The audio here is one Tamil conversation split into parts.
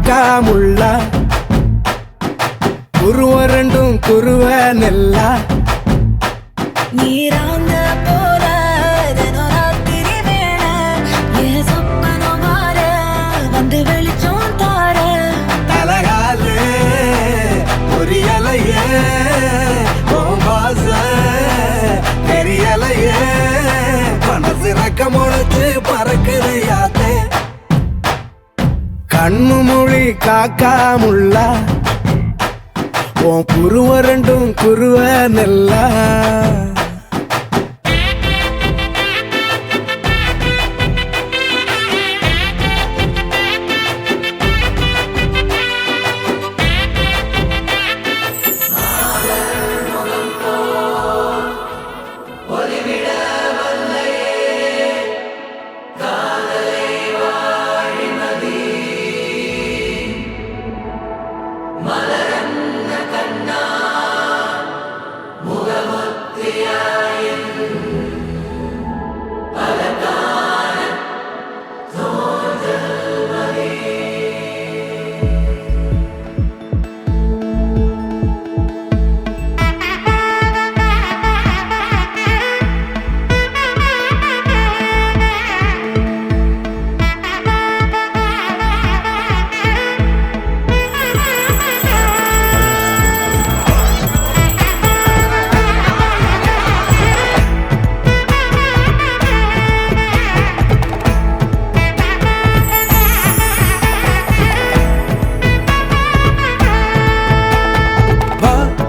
காக்கா முள்ளா குருவ ரெண்டும் குருவ நெல்லா நீராந்த போல தினராத்திரி வேள என் சொப்பனம் மாற வந்து வெளிச்சம் தார தலகாலு புரியலையே பாச தெரியலையே மனசு ரக்க முளைச்சு பறக்குதையாத்தே கண்ணு மொழி காக்கா முள்ளா உன் குருவ ரெண்டும் குருவ நெல்லா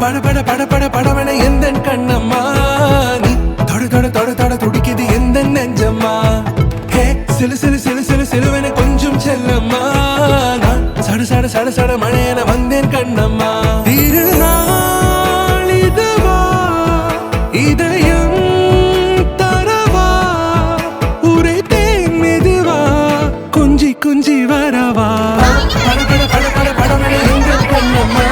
பட பட பட படவன எந்த கண்ணம்மா நீ தொட தொட தொட தொட துடிக்குது எந்த நெஞ்சம்மா ஹே சிலு சிலு சிலு சிலு சிலுவன கொஞ்சம் செல்லம்மா நான் சட சட சட சட மழையன வந்தேன் கண்ணம்மா திருநாள் இதுவா இதயம் தரவா உரைத்தேன் மெதுவா குஞ்சி குஞ்சி வரவா பட பட பட பட படவன எந்த கண்ணம்மா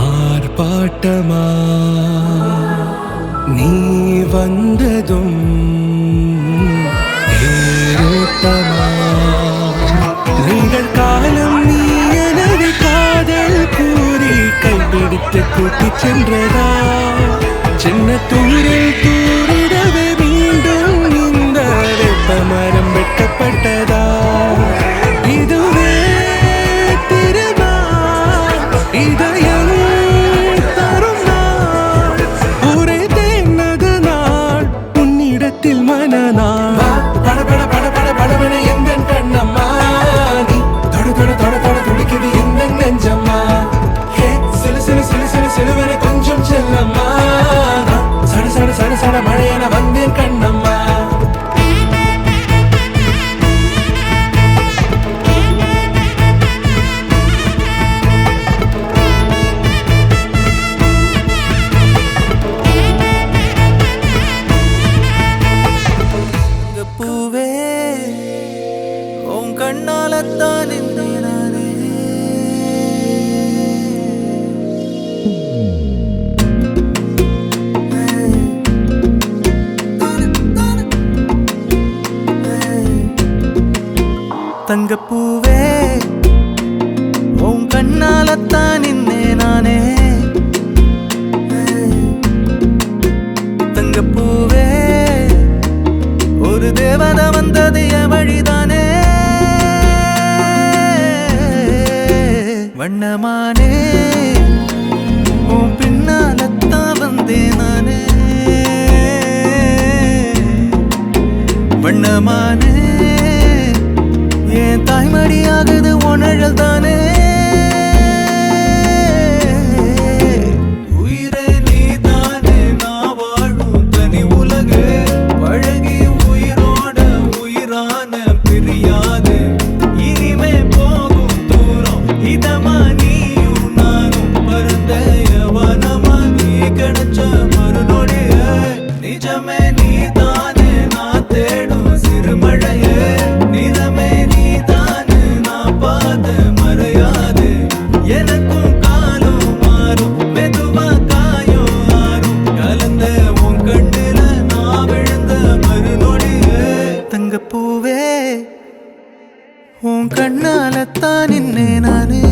ஆர்ப்பாட்டமா நீ வந்ததும் ஏரோட்டமா நீங்கள் காலம் நீ எனது காதல் கூறி கைப்பிடித்து கூட்டிச் சென்றதா சின்ன தூரில் தூரிடவே மீண்டும் இந்த வெப்ப மரம் வெட்டப்பட்டதா இதுவே திருமா இதயம் மழையன வந்தேன் கண்ணம்மா பூவே உன் கண்ணாலத்தான் நானே தங்கப்பூவே உன் கண்ணாலத்தான் நானே தங்கப்பூவே ஒரு தேவதை வந்தது என் வழிதானே வண்ணமானே உன் பின்னாலத்தான் வந்தேன் நானே வண்ணமானே என் தாய்மடியாகுது உணழல் தானே உயிரே நீதானே நான் வாழும் தனி உலகு பழகி உயிரோட உயிரான பிரியாது இனிமே போகும் தூரம் இதமா நீயும் நானும் பரந்த யவனமா நீ கிடைச்ச மறுநொடிய நிஜமே நீதானே நான் தேடும் சிறுமழையே நிறமே நீதானே நான் பார்த்த மறையாது எனக்கும் காலம் மாறும் மெதுவா காயம் ஆறும் கலந்த உன் கண்ணுல நான் விழுந்த மறுநொடியே தங்கப்பூவே உன் கண்ணாலத்தான் நின்னே நானே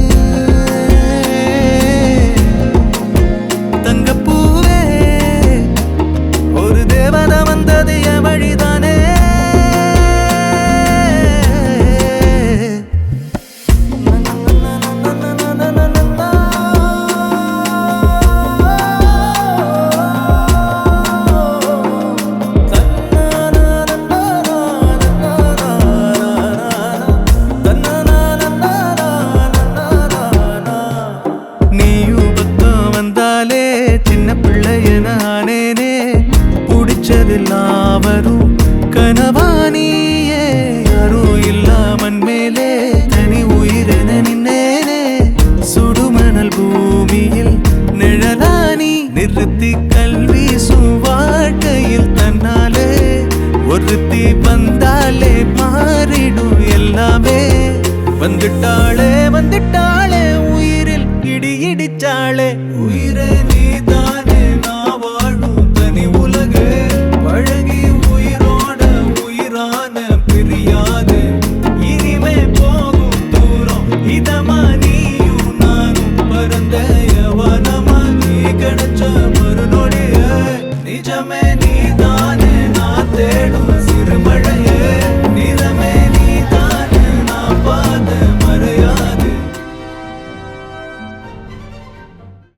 தங்கப்பூவே ஒரு தேவதை வந்தது என் வழிதானே நீயும் பக்கம் வந்தாலே சின்ன பிள்ளைய நானேனே பிடிச்சதெல்லாம் வரும் கனவானியே யாரும் இல்லாமன் மேலே தனி உயிரென நின்னேனே சுடுமணல் பூமியில் நிழலானி நிறுத்தி கல்வி வாழ்க்கையில் தன்னாலே ஒருத்தி வந்தாலே மாறிடும் எல்லாமே வந்துட்டாளே வந்துட்டாளே உயிரில் இடி இடிச்சாளே உயிரே